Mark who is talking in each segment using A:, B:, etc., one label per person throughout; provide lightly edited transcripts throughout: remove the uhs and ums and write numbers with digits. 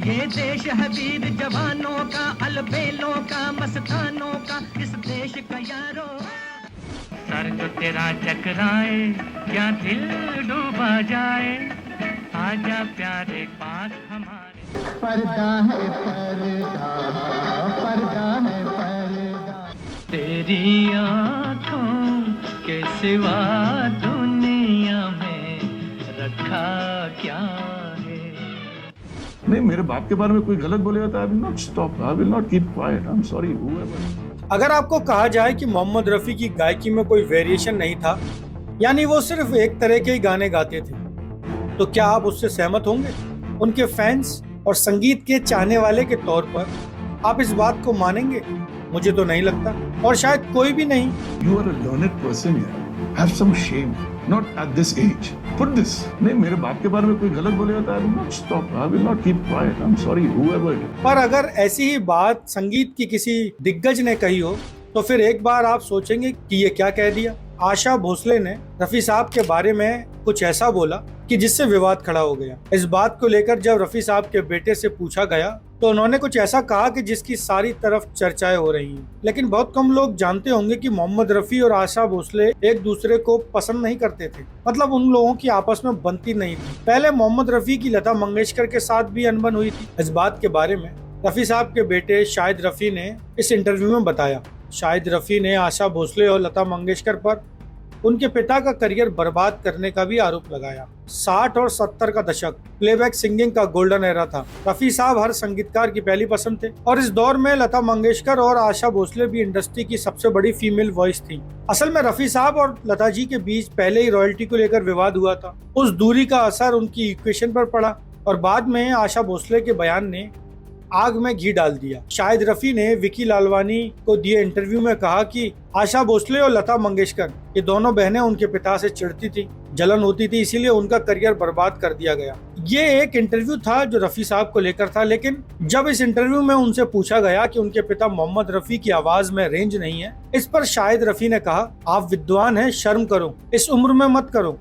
A: ये देश है वीर जवानों का, अलबेलों का, मस्तानों का, इस देश का यारो। सर जो तेरा चकराए या दिल डूबा जाए, आजा प्यारे पास हमारे।
B: पर्दा है पर्दा, पर्दा है पर्दा,
A: तेरी आँखों के सिवा दुनिया में रखा क्या है।
C: नहीं, मेरे बाप के बारे में कोई गलत बोलेगा तो I will not stop, I will not keep quiet, I am sorry whoever.
D: अगर आपको कहा जाए कि मोहम्मद रफ़ी की गायकी में कोई वेरिएशन नहीं था, यानी वो सिर्फ एक तरह के ही गाने गाते थे, तो क्या आप उससे सहमत होंगे? उनके फैंस और संगीत के चाहने वाले के तौर पर आप इस बात को मानेंगे? मुझे तो नहीं लगता, और शायद कोई भी नहीं।
C: You are a learned person here. Have some shame. Not at this age. Put this. नहीं, मेरे बाप के बारे में कोई गलत बोलेगा तो I will not stop. I will not keep quiet. I'm sorry whoever it is.
D: पर अगर ऐसी ही बात संगीत की किसी दिग्गज ने कही हो तो फिर एक बार आप सोचेंगे कि ये क्या कह दिया। आशा भोसले ने रफ़ी साहब के बारे में कुछ ऐसा बोला कि जिससे विवाद खड़ा हो गया। इस बात को लेकर जब रफ़ी साहब के बेटे से पूछा गया तो उन्होंने कुछ ऐसा कहा कि जिसकी सारी तरफ चर्चाएं हो रही हैं। लेकिन बहुत कम लोग जानते होंगे कि मोहम्मद रफ़ी और आशा भोसले एक दूसरे को पसंद नहीं करते थे, मतलब उन लोगों की आपस में बनती नहीं थी। पहले मोहम्मद रफ़ी की लता मंगेशकर के साथ भी अनबन हुई थी। इस बात के बारे में रफ़ी साहब के बेटे शाहिद रफ़ी ने इस इंटरव्यू में बताया। शाहिद रफ़ी ने आशा भोसले और लता मंगेशकर पर उनके पिता का करियर बर्बाद करने का भी आरोप लगाया। 60 और 70 का दशक प्लेबैक सिंगिंग का गोल्डन एरा था। रफ़ी साहब हर संगीतकार की पहली पसंद थे और इस दौर में लता मंगेशकर और आशा भोसले भी इंडस्ट्री की सबसे बड़ी फीमेल वॉइस थी। असल में रफ़ी साहब और लता जी के बीच पहले ही रॉयल्टी को लेकर विवाद हुआ था। उस दूरी का असर उनकी इक्वेशन पर पड़ा और बाद में आशा भोसले के बयान ने आग में घी डाल दिया। शाहिद रफ़ी ने विकी लालवानी को दिए इंटरव्यू में कहा कि आशा भोसले और लता मंगेशकर ये दोनों बहनें उनके पिता से चिढ़ती थी, जलन होती थी, इसीलिए उनका करियर बर्बाद कर दिया गया। ये एक इंटरव्यू था जो रफ़ी साहब को लेकर था, लेकिन जब इस इंटरव्यू में उनसे पूछा गया कि उनके पिता मोहम्मद रफ़ी की आवाज में रेंज नहीं है, इस पर शाहिद रफ़ी ने कहा, आप विद्वान हैं, शर्म करो, इस उम्र में मत करो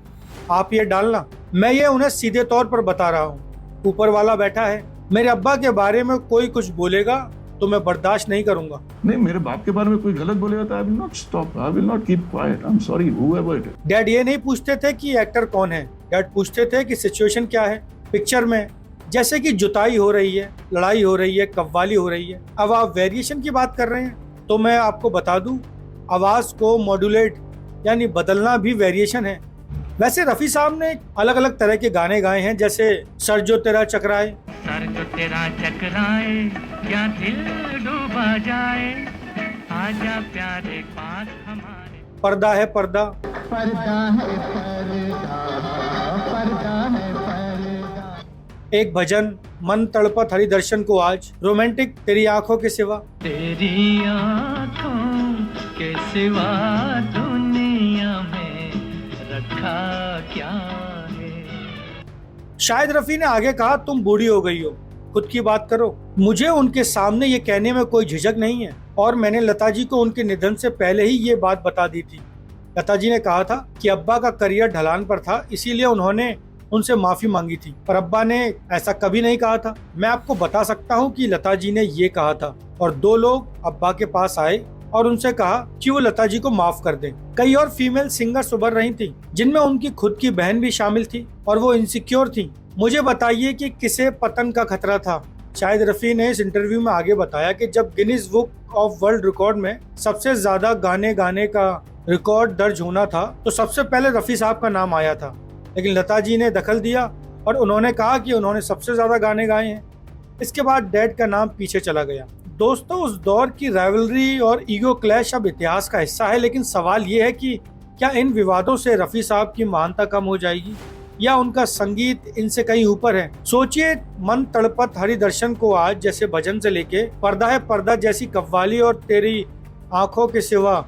D: आप ये डालना, मैं ये उन्हें सीधे तौर पर बता रहा हूँ, ऊपर वाला बैठा है, मेरे अब्बा के बारे में कोई कुछ बोलेगा तो मैं बर्दाश्त नहीं करूंगा।
C: नहीं, मेरे बाप के बारे में कोई गलत बोलेगा तो I will not stop, I will not keep quiet, I am sorry whoever it is.
D: Dad ये नहीं पूछते थे कि एक्टर कौन है, डैड पूछते थे कि सिचुएशन क्या है पिक्चर में, जैसे कि जुताई हो रही है, लड़ाई हो रही है, कव्वाली हो रही है। अब आप वेरिएशन की बात कर रहे हैं तो मैं आपको बता दूं, आवाज को मॉड्यूलेट यानी बदलना भी वेरिएशन है। वैसे रफ़ी साहब ने अलग अलग तरह के गाने गाए हैं, जैसे सर जो तेरा चकराए,
A: सर जो तेरा चकराए या दिल डूबा जाए, आजा प्यारे पास हमारे।
D: पर्दा है पर्दा,
B: पर्दा है पर्दा, पर्दा है पर्दा,
D: एक भजन मन तड़पत हरि दर्शन को आज, रोमांटिक तेरी आंखों के सिवा।
A: तेरी आँखों के सिवा दुनिया में रखा क्या है।
D: शाहिद रफ़ी ने आगे कहा, तुम बूढ़ी हो गई हो, खुद की बात करो। मुझे उनके सामने ये कहने में कोई झिझक नहीं है और मैंने लता जी को उनके निधन से पहले ही ये बात बता दी थी। लता जी ने कहा था कि अब्बा का करियर ढलान पर था, इसीलिए उन्होंने उनसे माफी मांगी थी, पर अब्बा ने ऐसा कभी नहीं कहा था। मैं आपको बता सकता हूँ कि लता जी ने ये कहा था और 2 लोग अब्बा के पास आए और उनसे कहा कि वो लता जी को माफ कर दें। कई और फीमेल सिंगर्स उभर रही थी, जिनमें उनकी खुद की बहन भी शामिल थी और वो इनसिक्योर थी। मुझे बताइए कि किसे पतन का खतरा था। शाहिद रफ़ी ने इस इंटरव्यू में आगे बताया कि जब Guinness book of world record में सबसे ज्यादा गाने गाने का रिकॉर्ड दर्ज होना था तो सबसे पहले रफ़ी साहब का नाम आया था, लेकिन लता जी ने दखल दिया और उन्होंने कहा कि उन्होंने सबसे ज्यादा गाने गाए हैं। इसके बाद डैड का नाम पीछे चला गया। दोस्तों, उस दौर की राइवलरी और ईगो क्लैश अब इतिहास का हिस्सा है, लेकिन सवाल ये है कि क्या इन विवादों से रफ़ी साहब की महानता कम हो जाएगी या उनका संगीत इनसे कहीं ऊपर है? सोचिए, मन तड़पत हरि दर्शन को आज जैसे भजन से लेके पर्दा है पर्दा जैसी कव्वाली और तेरी आंखों के सिवा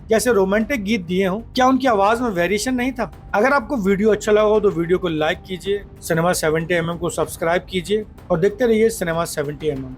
D: जैसे रोमांटिक गीत दिए हों, क्या उनकी आवाज में वेरिएशन नहीं था? अगर आपको वीडियो अच्छा लगा हो तो वीडियो को लाइक कीजिए, सिनेमा 70mm को सब्सक्राइब कीजिए और देखते रहिए सिनेमा 70mm।